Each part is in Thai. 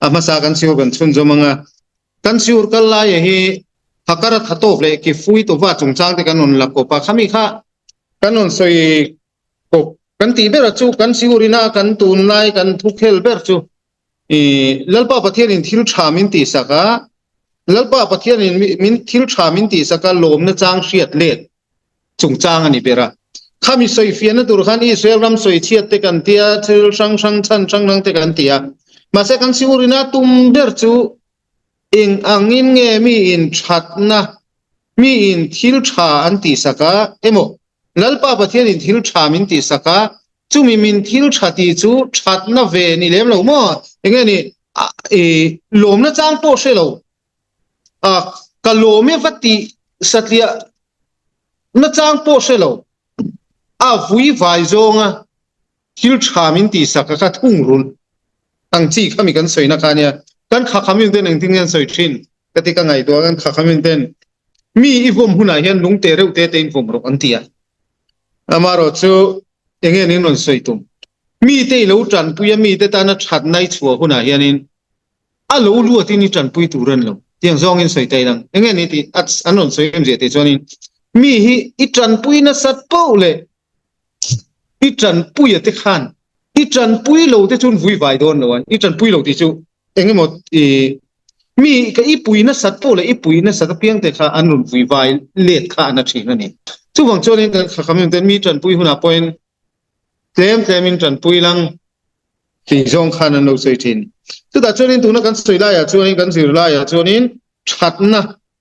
ama sa kan siur kan chun zo manga kan siur kal la ye hi hakara thatok le ki fui to wa chung chang te kan on la ko pa khami kha kan on soi ko kan ti ber chu kan siurina kan tun lai kan thu khel ber chu e lalpa pathian in thil thamin ti saka lalpa pathian in min thil thamin ti saka lom na chang hriat let chung chang ani bera khami soi fian na tur khan Israel ram soi chiat te kan tia thil sang sang chan sang nang te kan tia ma se kan siurina tum ber chu ing angin nge mi in thatna mi in thil tha an ti saka emo lalpa pathian in thil thamin ti saka chu mi min thil thati chu thatna ve ni lem lo mo enge ni e lom na chang po she lo a kalome vati satlia na chang po she lo a vui vai zonga thil thamin ti saka ka thung run tang chi khami kan soina ka nia kan kha khamin ten eng ting soi thin katika ngai to kan kha khamin ten mi ivom huna hian lung te reu te tein vom ro antia amaro chu enge nin non soi tum mi te lo tran puya mi te ta na that nai chua huna hianin a lo lu ti ni tran pui turan lo tiang zong in soi tai lang enge ni ti anon soi em je te chonin mi hi i tran pui na sat po le i tran pui te khan i tran pui lo te chun vui vai don lo i tran pui lo ti chu enge mo mi ka i pui na sat po le i pui na sat piang te kha anun vui vai let kha na thing ani chu wang chonin kan kha khamin ten mi tran pui huna point tlem in tran pui lang ti zong khan an lo soi thin tu da chonin tu na kan soi la ya chonin kan sir la ya chonin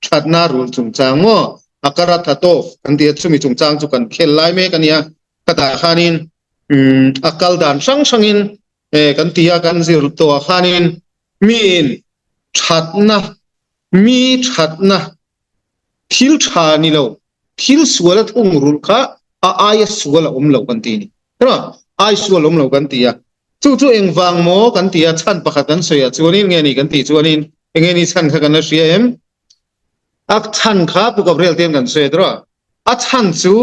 thatna rul chung chang mo akara thato kan ti chumi chung chang chu kan khel lai me kan ya kata khanin akal dan sang sangin kan tia kan zir to khanin min thatna thil tha ni lo thil suala thung rul kha aya suala lo kan ti ni ra ai suala lo kan tia chu eng wang mo kan tia chan pakhat kan soya chuanin nge ni kan ti chuanin nge ni chan kha kan na siam ak chan kha pu ka rel ten kan soya dra a chan chu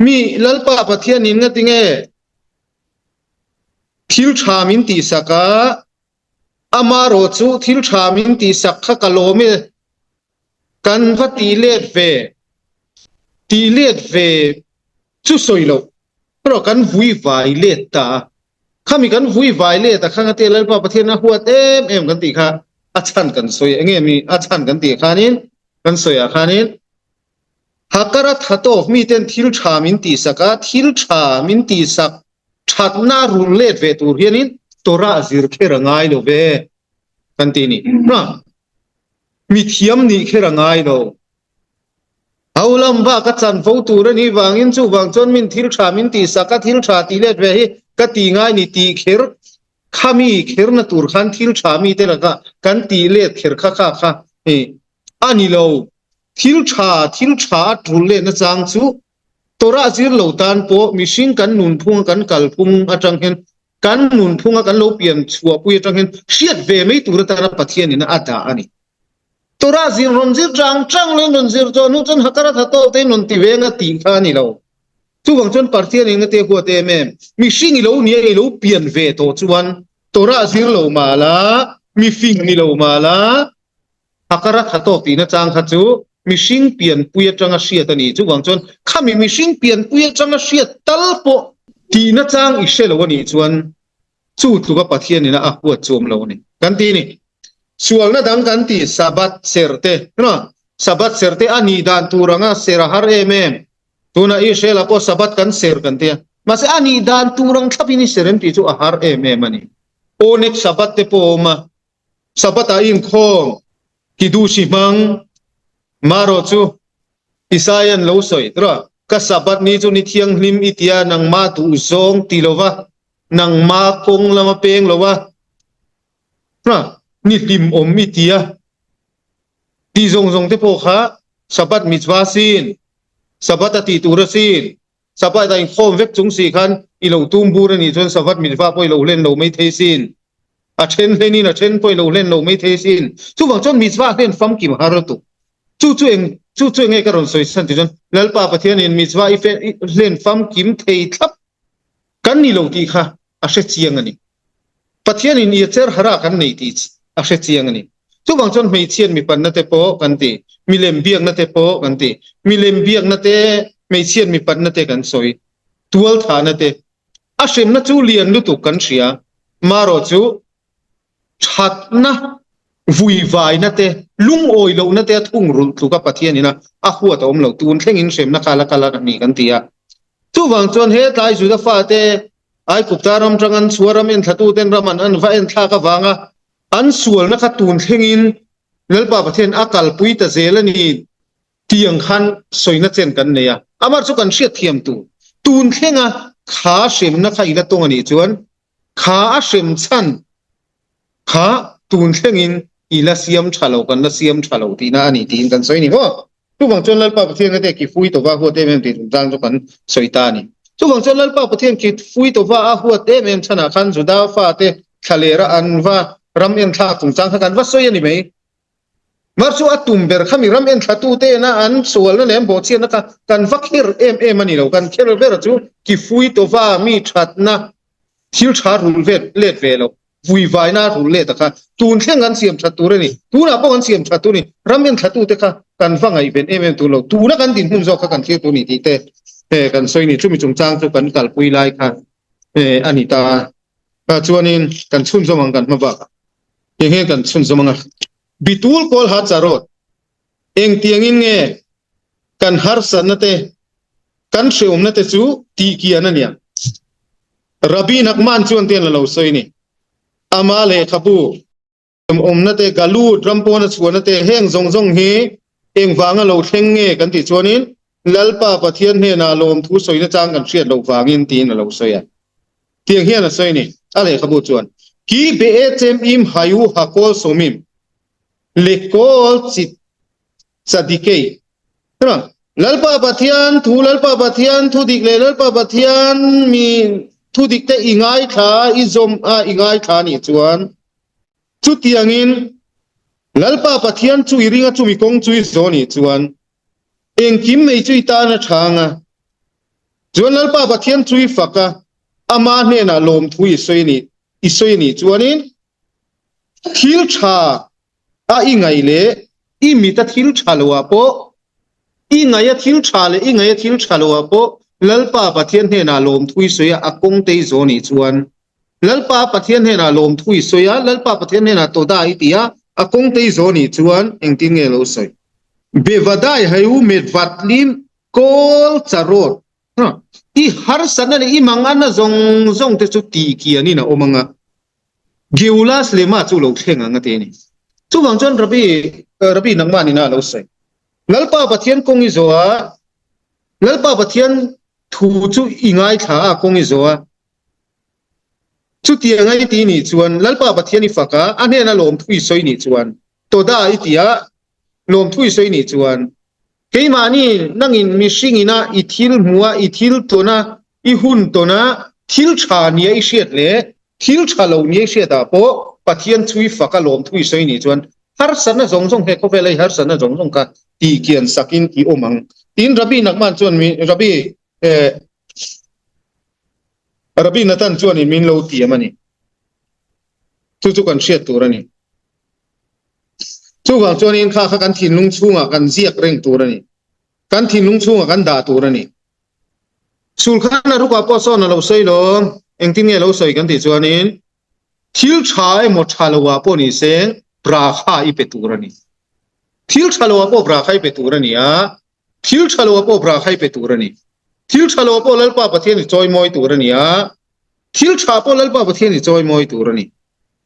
mi lalpa pathian in nga tinge thil tha min ti saka amaro chu thil tha min ti sakha kalome kan va ti let ve chu soilo pro kan vui vai let ta khami kan vui vai let ta khanga te lalpa pathian na huat em kan ti kha achan kan soi enge mi achan kan ti khanin kan soya khanin hakara thato mi ten thil tha min ti saka thil tha min ti sak thatna rul let ve tur hianin tora zir khera ngai lo ve kan ti ni na mi thiam ni khera ngai lo aulam ba ka chan fo tur ni wangin chu wang chon min thil tha min ti saka thil tha ti let ve hi ka ti ngai ni ti kher khami kher na tur khan thil tha mi te la ka kan ti let kher kha e ani lo thil tha trul le na chang chu tora zir lo tan po mishing kan nun phung kan kal phung atang hen kan nun phunga kan lo pian chua pui atang hen hriat ve mei tur ta na pathian in ada ani tora zir ron zir chang le non zir cho nu chon hakara thato te non ti venga ti kha ni lo chu wang chon pathian in te ko te me mishing lo ni lo pian ve to chuan tora zir lo mala mi fing ni lo mala hakara thato ti na chang kha chu mishing pian puya changa hriat ani chu wang chon khami mishing pian puya changa hriat talpo ti na chang i shelo ani chuan chu tuka pathian ina a huat chom lo ni kan ti ni sual na dang kan ti sabat serte no sabat serte ani dan turanga sera har emem tuna i shela po sabat kan ser kan tia mas ani dan turang thapini serem ti chu a har emem ani onek sabat te po ma sabat a in khong kidu simang maro chu isayan lo soi tra ka sabat ni chu ni thiang hlim itia nang ma tu zong tilowa nang ma kong lama peng lowa tra ni lim om itia ti zong te po kha sabat mitzwa sin sabat ati turasin sabat ai khom vek chung si khan i lo tum bur ni chon sabat mitzwa poi lo len lo mai thesin a then lenin a then poi lo len lo mai thesin chu wang chon mitzwa len fam kim haratu chu enge karon soi san ti jon lalpa pathian in mitzwa i fe len fam kim thei thlap kan ni lo ti kha a hre chiang ani ปะเทียนอินเอียเจอร์หารากันในทีอาเชจียงนี่ทุกบางจนไม่เชียนมีปันนัตเตโปกันตีมีเลมเบียงนัตเตโปกันตีมีเลมเบียงนัตเตไม่เชียนมีปันนัตเตกันสอยตัวฐานนัตเตอาเชมนัจูเลียนลุตุกันเชียมารอจูชัดนะวุยไวนัตเตลุงโอยโลนัตเตทุ่งรุนทุกปะเทียนนี่นะอาหัวตอมเหล่าตูนเข่งอินเชมนักละกันละกันนี่กันตีอะทุกบางจนเฮตายจุดฟ้าเตไอ้กุปตารำจังอันสวรรมินทัตุเต็นรามันอันว่าอินทากะวังอ่ะอันสวรนักตูนเข่งอินเนลปาประเทศอากาลปุยตะเซลนี่เตียงขันสวยนักเจนกันเนี่ยอามาสุกันเชียเทียมตูนเข่งอ่ะขาเข็มนักอีละตรงอันนี้จวนขาเข็มชันขาตูนเข่งอินอีละเสียมฉลากันละเสียมฉลาตีน่าอันนี้ตีนกันสวยนี่ว่าทุกบางจนเนลปาประเทศนั่นเองกี่ฟุยตัวว่าหัวเต็มตีนจังสุกันสวยตานี่ทุกวันจันทร์ลัลปาประเทศคิดฟุยตัวว่าอาหัวเต็มชนะขันสุดาฟ้าเตะทะเลระอันว่ารำเอ็นทาตุงจังกันว่าสวยนี่ไหมมาสู้อัตุมเบอร์ขมิรำเอ็นทาตุเตนะอันสวลนั่นเองบอกเชียนะคะกันฟักฮิร์มันนี่เรากันเคลเบอร์จูคิดฟุยตัวว่ามีชัดนะทิลชารุลเวทเลดเวลฟุยไวน่ารุลเลตค่ะตูนเข่งกันเสียมชัดตัวนี่ตูน่ะพวกกันเสียมชัดตัวนี่รำเอ็นทาตุเตค่ะกันฟังไอเป็นตัวเราตูน่ะกันดินหุ่นจอกกันเที่ยวตัวนี้ตีเตกันสวยนี่ชุ่มจงจางจุกันกัลปุยไลค่ะอันนี้ตาชวนนี้กันชุ่มสมังกันมาบ้ายังเห็นกันชุ่มสมังบิทูลโคลฮัดจารอดเองเตียงอินเงกันฮาร์สันนั่นเตกันเชื่อมนั่นเตจูตีกียนั่นเนี่ยรับบีนักมันชวนเตียนเราสวยนี่อามาเลขับูนั่นเตกาลูดรัมโพนัชวนนั่นเตเฮงจงเฮเองวางเราเท่งเงกันติชวนนี้ลัลปาปะเทียนเฮนาลมทุสอยนะจางกันเชียดเราวางินตีนเราสอยเตียงเฮียนะสอยนี่อะไรขบุจวนกีเบเอเจมอิมหายุฮักโอสมิมเลโกลจิตสติเกย์ใช่ไหมลัลปาปะเทียนลัลปาปะเทียนทุดิกเลลัลปาปะเทียนมีทุดิกเตอิงไอขาอิซอมอิงไอขานี่จวนจุดเตียงอินลัลปาปะเทียนจุยริงจุมีกงจุยโซนี่จวนเองคิมไม่ช่วยตานะช่างอ่ะจวนนัลปาปะเทียนช่วยฝักอ่ะอามาเนี่ยนะลมทุยสวยนี่อีสวยนี่จวนนี้ทิลชาอีไงเล่อีมีแต่ทิลชาลัวโปอีไงยะทิลชาเล่อีไงยะทิลชาลัวโปนัลปาปะเทียนเนี่ยนะลมทุยสวยอ่ะกงเตยโซนี่จวนนัลปาปะเทียนเนี่ยนะลมทุยสวยอ่ะนัลปาปะเทียนเนี่ยนะตัวได้ที่อ่ะกงเตยโซนี่จวนเองทิ้งเอโลสวยเบวดายให้อุเมดวัดลิมโกลจารอดอีฮาร์สันนั่นอีมังอันน่ะจงเตจุตีกีอันนี้นะโอมังอ่ะกิวลาสเลมาจูโลเทงอ่ะงั้นเองจูบังจนรับบีนังมานี่นะเราใส่นัลปาปะเทียนคงอิโซะนัลปาปะเทียนทูจูอิงไอท่าคงอิโซะจุดที่ยังไงตีนี่ชวนนัลปาปะเทียนนี่ฝักอ่ะอันนี้น่ะลมทุยสวยนี่ชวนตัวได้ที่อ่ะลมทุยสวยนี่จวนเกี่ยมานี่นั่งอินมิชิงินะอีทิลมัวอีทิลตัวนะอีหุ่นตัวนะทิลชาเนี่ยอีเชียดเลยทิลชาเหล่านี้เชียดอ่ะพอปะเทียนทุยฝักลมทุยสวยนี่จวนฮาร์สันน่ะจงเฮก็เวลัยฮาร์สันน่ะจงก็ตีเกียนสักินอีโอมังตีนรับบีนักมันจวนมีรับบีนัตันจวนนี่มินโลตีมันนี่ทุกกันเชียดตัวนี่ช่วงจวนนี้ข้ากันถิ่นลุงช่วงกันเสียกเร่งตัวนี่กันถิ่นลุงช่วงกันด่าตัวนี่สุลขานรุกว่าพ่อสอนเราใส่ลงเองที่เนี่ยเราใส่กันที่จวนนี้ทิลชายหมดชาลวาพ่อนี่เสงปราคาอีเป็ดตัวนี่ทิลชาลวาพ่อปราคาอีเป็ดตัวนี่ทิลชาลวาพ่อปราคาอีเป็ดตัวนี่ทิลชาลวาพ่อเล่าป้าประเทศนี่จอยมอยตัวนี่ทิลชาพ่อเล่าป้าประเทศนี่จอยมอยตัวนี่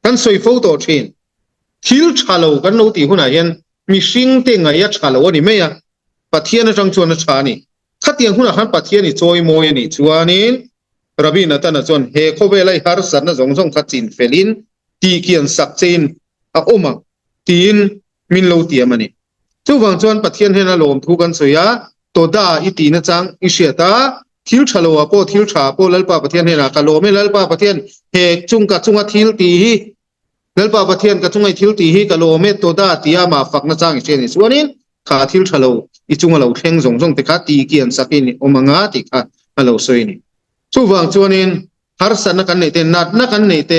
กันสวยฟูตัวเชนทิลชาโลกันโนตีหุ่นไหนยันมีสิ่งเต็งไงยัดชาโลนี่ไม่อะปะเทียนจังชวนชานี่ขัดยังหุ่นหันปะเทียนนี่จอยมอยนี่ชวนนี่รับบินตันชวนเฮโคเวลัยฮาร์สันนะจงขัดจินเฟลินตีเกียนสักจินโอมังตีนมินโลตีมันนี่จู่บางชวนปะเทียนเฮน่าลมทุกันสวยอะตัวด่าอีตีนะจังอิเชียตาทิลชาโลอะโปทิลชาโปลัลปาปะเทียนเฮน่ากะโลไม่ลัลปาปะเทียนเฮจุงกะจุงะทิลตีนัลปาปะเทียนกะจุงไอทิลตีฮีกะโลเมตโตดาตียามาฟักนะจางอิเชนิสวานินขาทิลชะโลอิจุงะโลเทงจงติคาตีเกียนสักินโอมังอาติคาอะโลซอยนี่จู่วางจวนินฮาร์สันนะกันเนเตนัดนะกันเนเต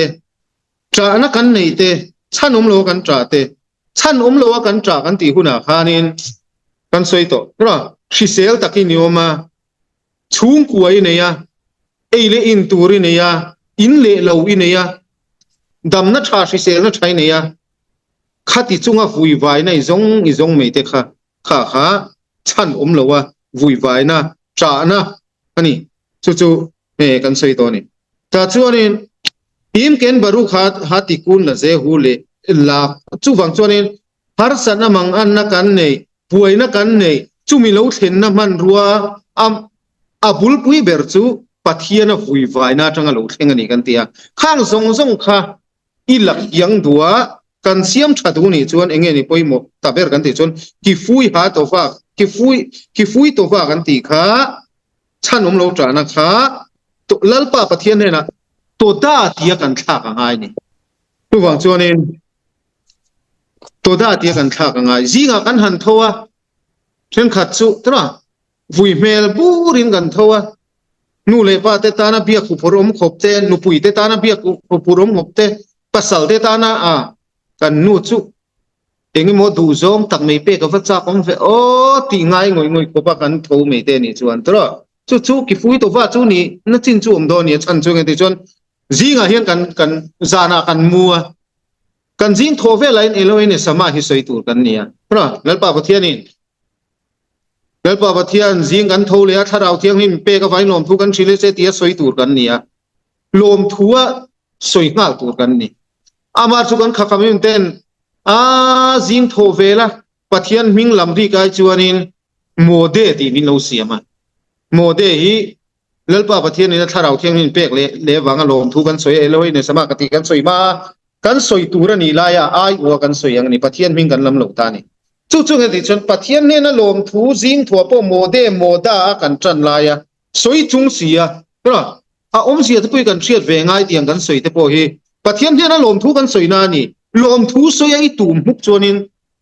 tra na kan nei te chan lo kan tra te chan lo kan tra kan ti huna khanin kan soi to ra shisel takin yoma chung kuai ne ya eile in turi ne ya in le lo i ne ya dam na tha shisel na thai ne ya khati chunga vui vai na izong me te kha chan lo wa vui vai na tra na ani chu kan soi to ni ta chuanin im ken baru hati kun la ze hule la chu wang chuanin har sana mang an na kan nei puai na kan nei chumi lo thlen na man ruwa abul pui ber chu pathian a vui vai na tanga lo theng ani kan tia khang zong kha ilak yang dua kan siam thadu ni chuan enge ni poimo taber kan ti chuan ki fui ha to fa ki fui to fa kan ti kha chanum lo tra na kha to lalpa pathian ne na to da tia kan thla ka ngai ni tu wang chuanin to da tia kan thla ka ngai zinga kan han thowa chen khat chu tra vui mel burin kan thowa nu le pa te ta na bia khu phorom khop te nu pui te ta na bia khu phorom khop te pasal te ta na kan nu chu engi mo du zom tak mei pe ka fa cha kom fe o ti ngai ngoi ko pa kan tho mei te ni chuan tra chu ki fui to wa chu ni na chin chu om do ni chan chu nge ti chuan zinga hian kan zana kan mua kan zin tho ve lain eloine sama hi soi tur kan nia pra lalpa pathian zing kan tho le a tharau thiang him pe ka vai lom thu kan thile se tia soi tur kan nia lom thua soi ngal tur kan ni amar chu kan khakamin ten zing tho vela pathian ming lam ri kai chuanin mode ti min lo siama mode hi lalpa pathian ni tharau thiang hin pek le wanga lom thu kan soi eloi ne sama kati kan soi ma kan soi tur ni la ya ai wa kan soi ang ni pathian ming kan lam lo ta ni chu nge ti chon pathian ne na lom thu zing thua po mode moda kan tran la ya soi chung sia ra om sia te pui kan thiat ve ngai tiang kan soi te po hi pathian ne na lom thu kan soi na ni lom thu soi ai tum muk chuanin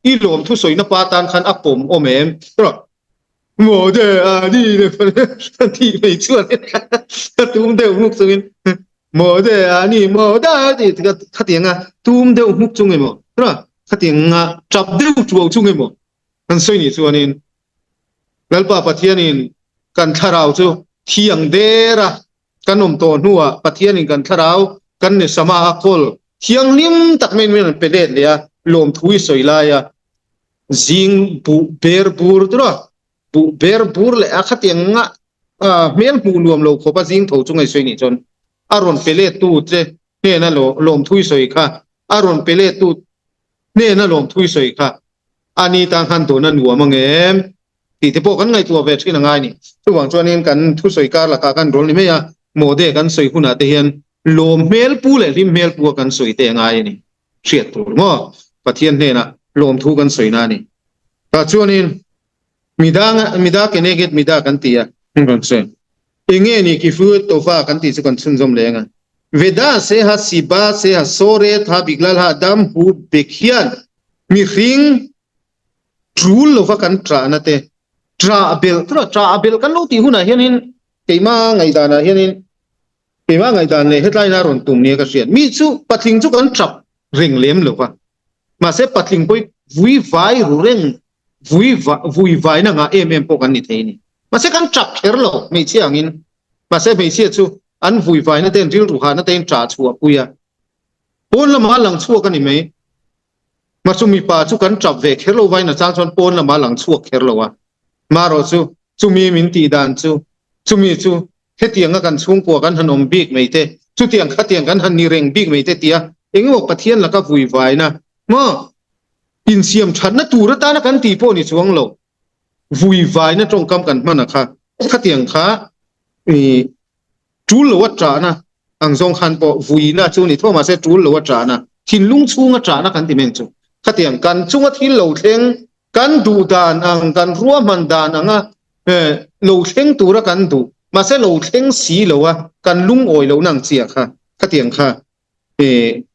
i lom thu soi na pa tan khan apom omem ra mode ni le ti mei chuan tum de muk chungin mode ni moda ti ka khatianga tum de muk chung emo ra khatianga chap deu chuo chung emo kan soi ni chuanin lalpa pathianin kan tharau chu thiang dera kanom to nuwa pathianin kan tharau kan ne sama akol thiang lim tak men pelet le lom thui soi la ya zing bu ber bur tra bu ber bur le khatianga mel mu nuam lo khopa zing tho chung ai soi ni chon aron pelet tu che ne na lom thui soi kha aron pelet tu ne na lom thui soi kha ani tang han to na nuwa mangem ti te po kan ngai tu ve thina ngai ni chu wang chuanin kan thu soi kar la ka kan rol ni me ya mode kan soi huna te hian lom mel pu le lim mel pu kan soi te ngai ni thiat tur mo pathian ne na lom thu kan soi na ni ta chuanin mida keneget mida kan tia kan se enge ni ki fu to fa kan ti chu kan chun jom lenga veda se ha siba se ha sore tha biglal ha dam hu bekhian mi ring trul lo fa kan tra na te tra abel kan lo ti huna hianin keima ngai dana hianin keima ngai dan le headline ron tum ni ka sian mi chu patling chu kan trap ring lem lo fa ma se patling poi vui vai ru reng vui vai na nga po kan ni theini ma se kan trap kher lo mi chiangin ma se me chi chu an vui vai na ten ril ru ha na ten tra chua puya pon la ma lang chua kan ni me ma chu mi pa chu kan trap ve kher lo vai na chang chon pon la ma lang chua kher lo wa ma ro chu mi min ti dan chu mi chu he tianga kan chung ko kan hanom big mei te chu tiang kha tiang kan han ni reng big mei te tia engo pathian la ka vui vai na mo in siam that na tur ta na kan ti po ni chuang lo vui vai na tong kam kan mana kha tiang kha chu lo wa tra na ang zong khan po vui na chu ni thoma se chu lo wa tra na thin lung chunga tra na kan ti men chu tiang kan chunga thil lo thleng kan du dan ang kan ruwa man dan anga lo thleng tura kan du ma se lo thleng si lo wa kan lung oi lo nang chia kha tiang kha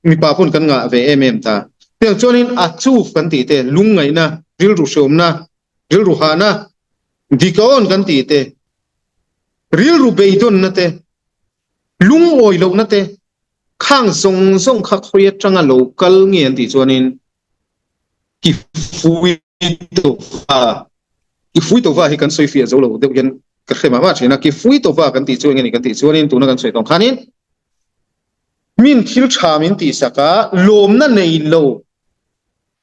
mi pa pun kan nga ve ta tiang chonin a chu kan ti te lung ngai na ril ru shom na ril ru ha na dikon kan ti te ril ru beidon na te lung oi lo na te ข้างทรงทรงขักเรียจังอะโลกัลเงียนติจวนินกิฟุยตัวฟ้ากิฟุยตัวฟ้าให้กันสวยเฟียโจโลเดี๋ยวกันก็เข้ามาว่าใช่นะกิฟุยตัวฟ้ากันติจวนินกันติจวนินตัวนั้นกันสวยตรงขานินมินทิลชามินติสักะลมนั่นในโล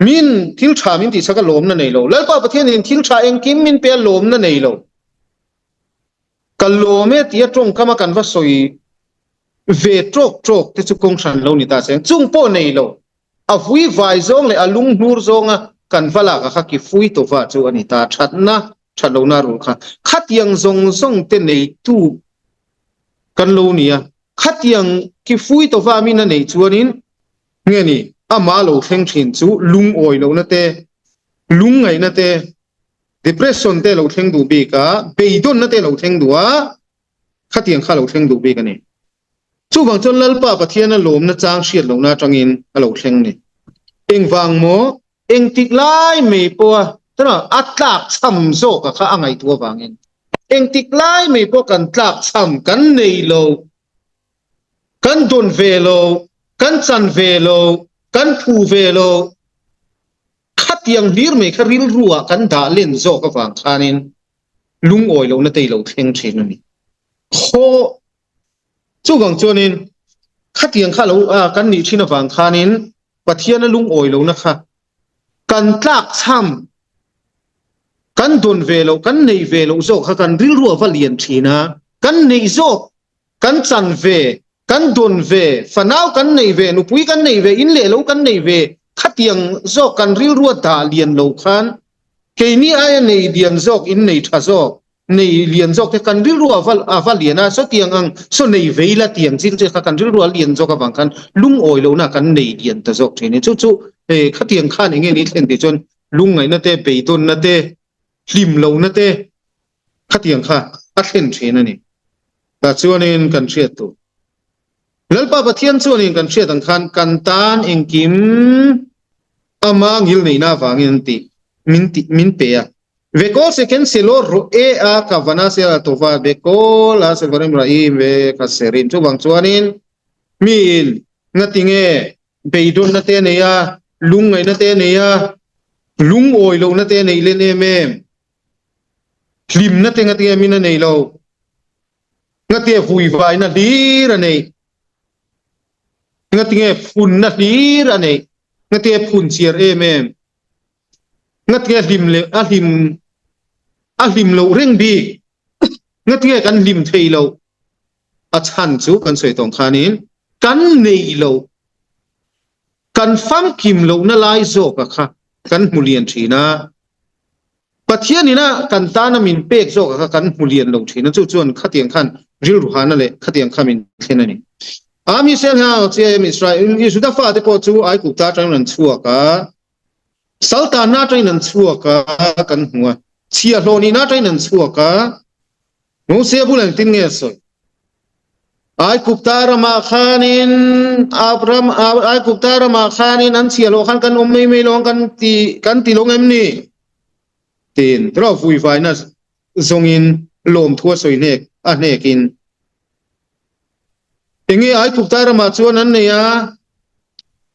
มินทิลชามินติสักะลมนั่นในโลแล้วก็ประเทศนี้ทิลชาเองกิมมินเปียลมนั่นในโลกัลโลเมตีตรงก็มากันว่าสวยเวทโจกที่จุกงชันโลนี่ตาเสียงจุงโปในโลอาฟุยไวซงเลยอาลุงนูร์ซงอ่ะกันฟลากะกิฟุยตัวฟ้าจูอันนี้ตาชัดนะชัดโลนารุค่ะขัดยังซงซงเตนในตู้กันโลนี่อ่ะขัดยังกิฟุยตัวฟ้ามีนั่นในจวนินเงี้ยนี่อามาโลเพ่งชินจูลุงโอยโลนั่นเตลุงไงนั่นเต depression เตเราเพ่งดูบีกะเบยดอนนั่นเตเราเพ่งดูอ่ะขัดยังข้าเราเพ่งดูบีกันนี่จู่บางจนลลป้าประเทศนั้นลมนั่นจางเชียดลงน่าจังอินเราเพ่งนี่เองวางโมเองติดไล่ไม่ปัวตระอัตลักษณ์ซ้ำโซกะข้าอะไรตัววางอินเองติดไล่ไม่ปัวกันตลักซ้ำกันในโลกันโดนเวโลกันจันเวโลกันผูเวโลขัดยังลีร์ไม่ขริลรัวกันด่าเล่นโซกะวางขานินลุงโอยโลนั่นเตยเราเพ่งเชนนี่โคจู่บางจนินขัดยังข้าเรากันนี่ชินฟังขานินประเทศนั้นลุงโอยโลนะคะกันตลักซ้ำกันโดนเวโลกันในเวโลโซกกันริลรัวว่าเลียนชีนะกันในโซกันจันเวกันโดนเวฝนาวกันในเวนุปุยกันในเวอินเล่โลกันในเวขัดยังโซกันริลรัวตาเลียนโลคันเกนี่ไอ้ในเลียนโซกอินในทัศกในเลียนโซกที่กันริลรัวว่าเลียนนะโซเตียงอังโซในเวละเตียงจินจะกันริลรัวเลียนโซกับบังกันลุงโอยโลนะกันในเลียนทัศกทีนี้จู่ขัดยังข้าในเงี้ยนี่เห็นติจนลุงไงนั่นเตะไปต้นนั่นเตะลิมโลนั่นเตะขัดยังข้าอัดเห็นทีนั่นนี่แต่ส่วนนี้กันเชียตัวแล้วป้าประเทศส่วนนี้กันเชียตั้งคันกันตานเองกิมอามางิลในหน้าฟังยันติมินเปียเวโกเซคันเซโลโรเออาคาวนาเซลตัวฟ้าเวโกลาเซวาริมราอิมเวคัสเซริมชั่วบางส่วนนี้มิลนัดติงเบย์ดอนนัดเตเนียลุงไงนัดเตเนียลุงโอยโลนัดเตเนียเลนเอเมลิมนัดเตงัดเตมินเนียโลงัดเตฟุยไฟนัดดีระเนียงัดเตฟุนนัดดีระเนียงัดเตฟุนเชียร์เอเมงัดเตลิมเลลิมโลเร่งบีงัดเตกันลิมเทโลอาชันจูกันสวยตรงขานินกันเนยโลกันฟังคิมโลนั่นไล่โซกะค่ะกันมุเลียนทีนะประเทศนี้นะกันตานามินเป็กโซกะค่ะกันมุเลียนโลทีนะจู่จวนขัดยังขันริลรูฮานั่นแหละขัดยังขามินเท่านั้นนี่อามิเซลฮาเจียมิสราเอลยิสุดาฟาเตปอจูไอกุตาจังนันชัวกะสัลตานาจังนันชัวกะกันหัวเชียโลนีนาจังนันชัวกะโมเสียบุลังตินเงสอยไอกุปตารมาขานอับรามไอกุปตารมาขานนันเสียโลขันกันไม่ลงกันตีลงเอ็มนี่ตีนทรอฟุยไฟนัสทรงอินลมทั่วสวยเนกอันเนกินอย่างงี้ไอกุปตารมาชวนนั้นเนี่ย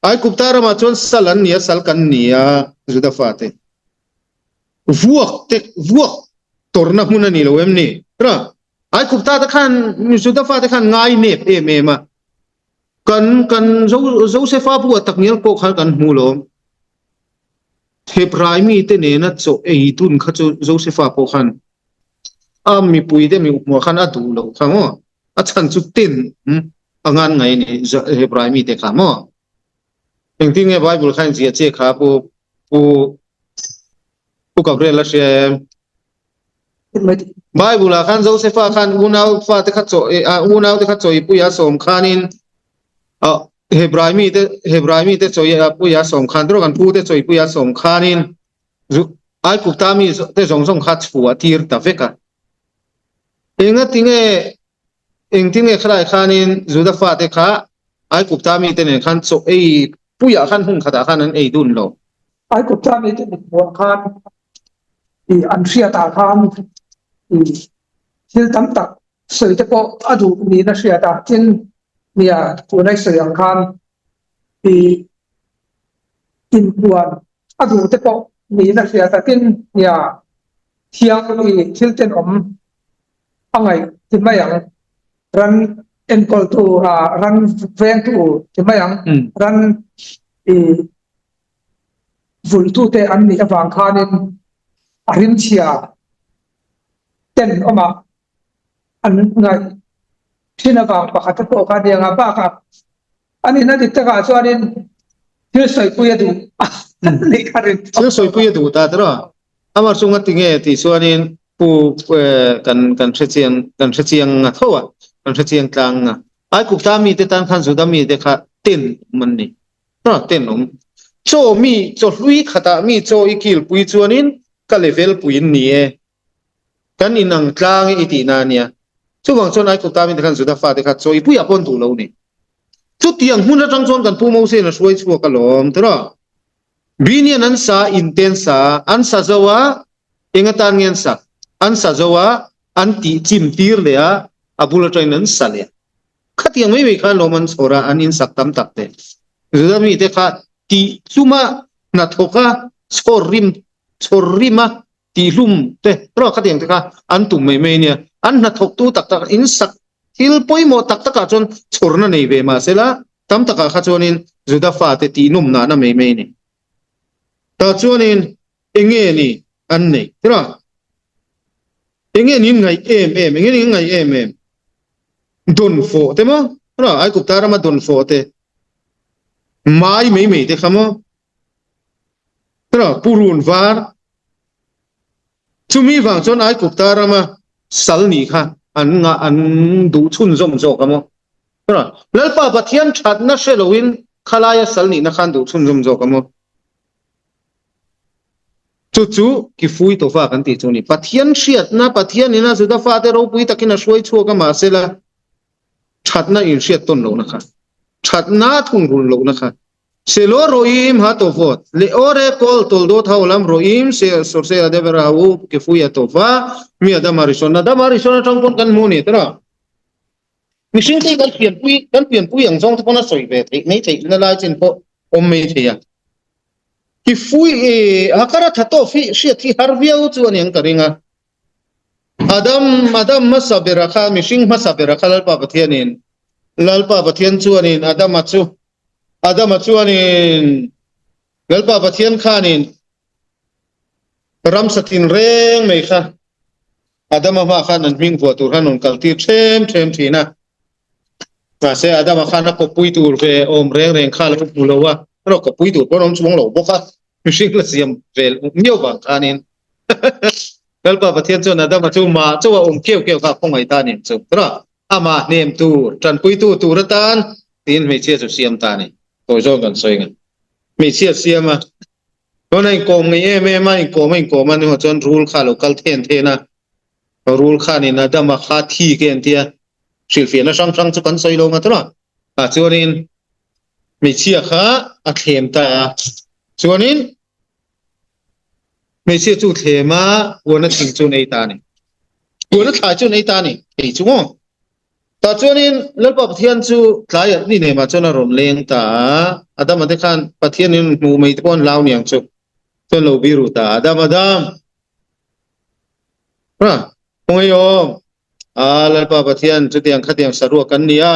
ไอกุปตารมาชวนสัลันเนี่ยสัลกันเนี่ยจุดฟ้าเตวัวตัวนักมุนันนี่โลเอ็มนี่ตระไอ้คุปตาตะขันสุดท้ายตะขันง่ายเนบเมมากันโจเซฟาบัวตักเนียลโกขันกันมูลมเฮบรายมีเตเนนัทโซเอตุนขัดโจเซฟาโกขันมีปุยเดมีอุปมาขันอดูโลขังอ๋ออาจารย์สุดตินงานไงนี่เฮบรายมีเตขันอ๋อจริงๆไอ้ไบเบิลขันเสียเจ้าขาผู้กับเรื่องละเชไบเบิลขันโจเซฟาขันอูนาวฟาเตขัดโซอูนาวเตขัดโซอีปุยาสมขันินเฮบรายมีเตโซอีปุยาสมขันตระกันพูเตโซอีปุยาสมขันินไอ้กุตามีเตสงขัดฟัวทีร์ตาเฟกะเองติงใครขันินจุดฟ้าเตขาไอ้กุตามีเตเนี่ยขันโซปุยาขันหุ่นขัดขันนั้นดุนโลไอ้กุบจามีที่เป็นหัวคานอันเสียตาคานที่ตั้งตักสื่อจะก็อดูนี่นะเสียตาเช่น เนี่ยตัวในเสียงคันที่กินปวนอดูแต่ก็มีนักเสียแต่กินเนี่ยเที่ยงที่ทิลเทนอะไรที่ไม่อย่างรันเอ็นกอลตูรันเวนตูที่ไม่อย่างรันอีฟุลตูเตอันนี้อฟังคานินอาริมเชียเต้นออกมาอันไงที่นักฟังประคัตโตกันยังไงบ้างครับอันนี้น่าติดตามส่วนนี้ที่สวยปุยดูนี่การิน ซึ่งสวยปุยดูตาตระอามาสุงติงเอติส่วนนี้ผู้กันเชียงอ่ะเท่ากันเชียงกลางอ่ะไอ้กุตามีแต่ตันขันสุดามีแต่ข้าเต้นมันนี่ตระเต้นอมโจมีโจลุยขัดมีโจอีกิลปุยส่วนนี้ก็เลเวลปุยนี่กันอินังกลางอีตีนานี่ช่วงส่วนไอ้กุตามีแต่ขันสุดาฟ้าแต่ข้าโจอีปุยอาปนตูเรานี่จุดที่ยังหุ่นจังส่วนกันผู้มุ่งเส้นช่วยชัวกันล้อมตระบินยันสาอินเทนสาอันสะจวะเองตานเงินสักอันสะจวะอันที่จิมตีร์เลยอะอับุลตรายนั้นสัลเลยขัดยังไม่มีการลมันสโระอันอินสักตั้มตักเตะหรือมีแต่ขัดที่ซุมานัทโกะสโอริมะที่ลุมเตะเพราะขัดยังแต่ขัดอันตุ่มไม่เนี่ยอันนัทโกตูตักตักอินสักฮิลปอยโมตักตักจนชอร์นันเอเวมาเสละตั้มตักขัดจนินจุดฟ้าเตที่นุ่มนาไม่เนี่ยตาชวนินเองนี่อันนี้ใช่ไหมเองนี่ไงเอ็มเองนี่ไงเอ็มดนโฟเต็มมั้ยไอ้กุตารามาดนโฟเตไม่เตะขโมใช่ไหมปูรุนวาร์ชุมีฟังจนไอ้กุตารามาสัลนี่ค่ะอันดูชุนจมโจขโมใช่ไหมแล้วป้าปะเทียนชัดนัชเชลวินขลายสัลนี่นักขันดูชุนจมโจขโมจู่ๆกิฟุยตัวฟ้ากันตีจูนี่ปัทยันเชียดนะปัทยันนี่นะสุดาฟ้าแต่เราปุยตะกินช่วยชัวกันมาเสละชัดนะอินเชียดต้นโลนะคะชัดนะทุ่งรุนโลนะคะเซโลโรอิมฮัตโตฟอดเลโอเรคอลตอลโดท่าลัมโรอิมเซสอร์เซอเดเบราหูกิฟุยตัวฟ้ามีอดามาริชอนจังปนกันมูนี่ตระมิชิงที่กันเปลี่ยนปุยอย่างจงทุกคนน่ะสวยเวทไม่ใช่ละลายจินพออมไม่ใช่ยาที่ฟุยฮักระทัตโตฟิเชียที่ฮาร์วิอาอุจวันยังกริงะอาดัมมาสับเบรักามิชิงมาสับเบรักาลปาปะเทียนินลปาปะเทียนจวนินอาดัมมาจวนินลปาปะเทียนขานินรัมสตินเร่งไหมคะอาดัมมาขานันมิงฟัวตูร์ขานุนกัลตีเชมทีนะมาเสอาดัมมาขานักกปุยตูร์เวอมเร่งข้าแล้วก็พูดแล้วว่าเรากปุยตูร์เพราะน้องช่วงเราบอกว่ามิชิงละเสียมเวลเมียวบางขานินแล้วป้าประเทศจนอาดัมมาจูมาจูว่าเกี่ยวกับพงไอตานินจุดนะอามาเนมตูร์จันปุยตูร์ตานตีนไม่เชื่อจะเสียมตานี่ตัวโจกันสวยกันไม่เชื่อเสียมาเพราะในกองไม่ไม่กองมันหัวจนรูลข้าลูกกัลเทนนะรูลข้านี่นะอาดัมมาขาที่เกณฑ์เทียสิลฟีนะช่างจุกันสวยลงกันตัวนะจวนนี้ไม่เชื่อข้าอัดเทมตาจวนนี้ไม่เชื่อจู่เทมาวันนั้นถึงจู่ในตานี่วันนั้นถ่ายจู่ในตานี่ไอ้จู่งแต่จวนนี้แล้วปะเทียนจู่หลายนี่เนี่ยมาจนอารมณ์เลี้ยงตาอาดัมมาเด็กขันปะเทียนนี่มูไม่ตะปนลาวเนี่ยจู่จนเราบิรุตาอาดัมนะคงยอมแล้วปะเทียนจุดยังขัดยังสรุปกันเนี่ย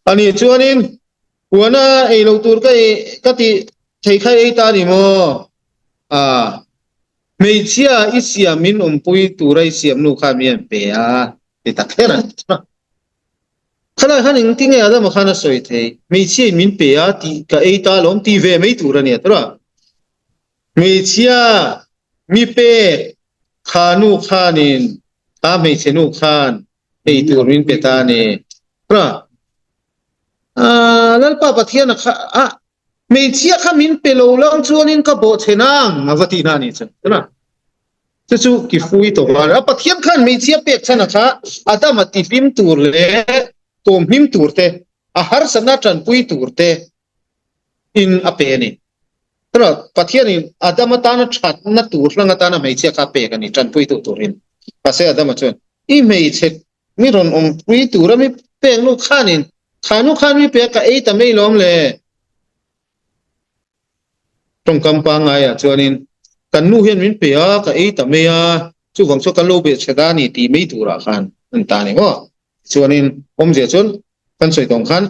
อันนี้จวนนี้วันนั้นไอ้ลูกตูร์ก็ที่ใช้ใครไอ้ตานี่มั้งไม่เชื่ออิสยามินปุยตูไรเสียมลูกข้ามีนเปียเป็นตะเคียนนะขณะขันยังทิ้งไอ้อาดัมขันสวยเทไม่เชื่อมินเปียที่กับไอ้ตาลมที่เวไม่ตูรเนี่ยตัวไม่เชื่อมีเปียขานูขานินไม่เชื่อนูขานไอ้ตูมินเปตานี่ตัวแล้วป้าปะเทียนนะไม่เชื่อข้ามินเปโลลังชวนินก็บอกเชนังมาวัตินานี่ใช่ไหมจู่กิฟุยตัวมาปะเทียนขันไม่เชื่อเป็ดชนะค่ะอาดัมติฟิมตูร์เลยตัวมิมตูร์เตะอาหารสนาจันปุยตูร์เตะอินอเปนี่ตลอดปะเทียนนี่อาดัมตานะชัดนัตูร์ลังตานะไม่เชื่อข้าเป็ดกันนี่จันปุยตูรินภาษาอาดัมชวนอีไม่เชื่อมีรอนปุยตูร์ไม่เป็งลูกข้านิน khanu khan mi pe ka ei ta mei lom le trong kampa ngai a chuanin kan nu hian min pe a ka ei ta mei a chu wang chu kan lo be cheda ni ti mei tur a khan an ta ni ho chuanin om je chun kan soi tong khan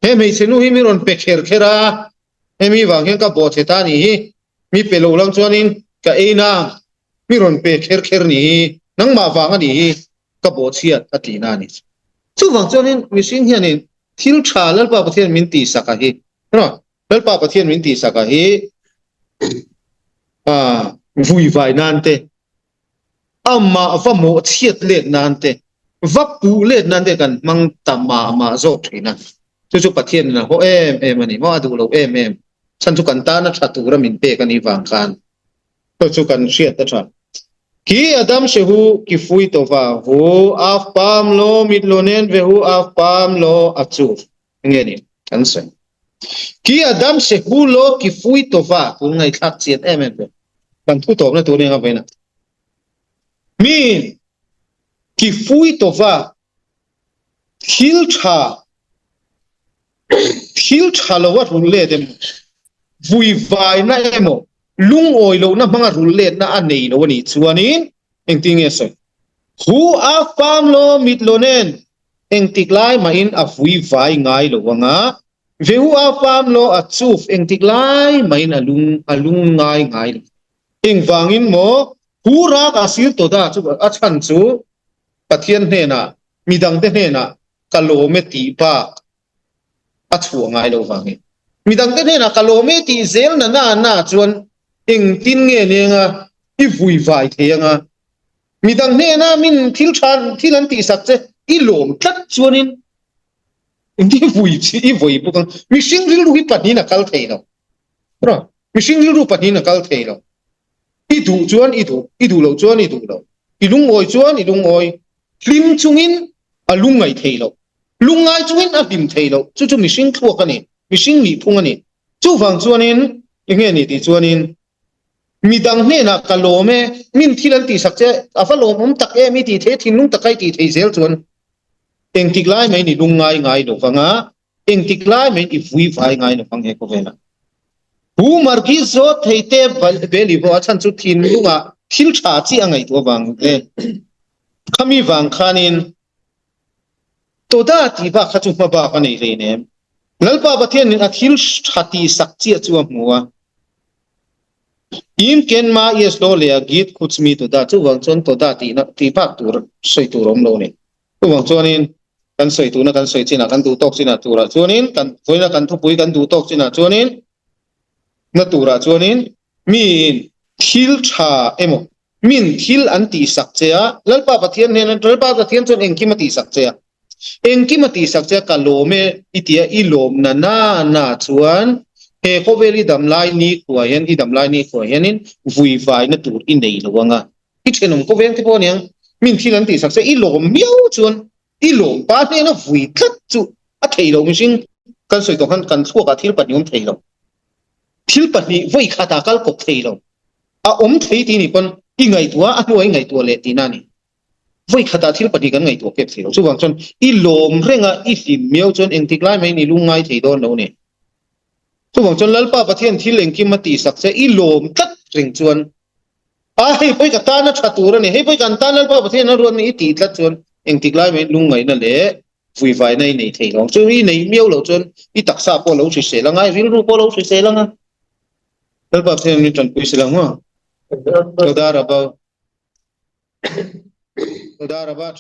he mei chenu hi mi ron pe kher khera he mi wang hian ka bo cheta ni hi mi pe lo lang chuanin ka ei na mi ron pe kher ni nang ma wang ani hi ka bo chiat ati na ni chu wang chuanin mi sing hian in thil tha lal pa pathian min ti saka hi no lal pa pathian min ti saka hi vui vai nan te amma va mo chiat let nan te va pu let nan te kan mang tama ma zo thina chu pathian na ho em ani ma du lo em chan chu kan ta na tha tu ra min pe kan i wang kan to chu kan chiat ta tha ki adam shehu ki fui to va hu af pam lo mit lo nen ve hu af pam lo achu nge ni kan se ki adam shehu lo ki fui to va tu ngai thak chiat em kan thu top na tu ni nga ve na min ki fui to va thil tha lo wat ru le dem vui vai na emo lung oi lo na manga ru le na anei lo ni chuanin eng ting e so hu a fam lo mit lo nen eng tiklai ma in a vui vai ngai lo wanga veu a fam lo a chuf eng tiklai ma in alung ngai eng wangin mo hu ra ka sir to da chu a chan chu pathian hne na midang te hne na kalo me ti pa a chu ngai lo wangi midang te hne na kalo me ti zel na chuan eng tin nge ne nga i vui vai the nga midang hne na min thil an ti sak che i lom tlat chuanin eng ti vui pu kang mi sing ril ru hi patni na kal thei lo ro mi sing ril ru patni na kal thei lo i du chuan i du lo chuan i du lo i lung oi chuan i lung oi lim chungin a lungai thei lo lungai chungin a lim thei lo chu mi sing thuak ani mi sing ni phung ani chu wang chuanin nge ni ti chuanin midang hne na kalome min thilan ti sakche afalom tak e mi ti the thin lung takai ti thei zel chuan eng tiklai mai ni lungai lo wanga eng tiklai mai i vui vai ngai no phang he ko vena hu margi zo theite beli bo achan chu thin lunga thil tha chi angai to wang le khami wang khanin to da ti ba khachu ma ba ka nei re ne lalpa pathian in a thil thati sakchi chu muwa im ken ma yes lo le git khuchmi to da chu wang chon to da ti na ti pa tur soi tu rom lo ne chu wang chonin kan soi tu na kan soi china kan tu tok china tura chonin kan voina kan thu pui kan tu tok china chonin na tura chuanin min thil tha emo min thil an ti sakchea lalpa pathian ne lalpa pathian chon engki mati sakchea engki mati sakchea kalome itia ilom na chuan he khobeli damlai ni khuayan I damlai ni khuayanin vui vai na tur in nei lowanga I thenom ko veng te poniang min thil an ti sakchea ilom miau chuan ilom pa ne na vui tlat chu a theilo mishing kan soi to kan thuaka thil patnium theilo thil patni voi khata kal kop theilo a thei ti ni pon I ngai tua a nuai ngai tua le ti na ni voi khata thil patni kan ngai tua pep theilo chu wang chon I lom renga I lim miau chon eng tiklai mai ni lungai thei don lo ne chu wang chon lalpa pathian thil eng ki mati sakse I lom tat ring chuan a hei poi ka ta na thatura ni hei poi kan ta lalpa pathian na ron ni ti tlat chuan eng tiklai mai lungai na le vui vai nei nei thei long chu I nei miau lo chon I taksa po lo si se langa ril ru po lo si se langa lalpa pathian ni tan pui se lang wa Todar about Todar about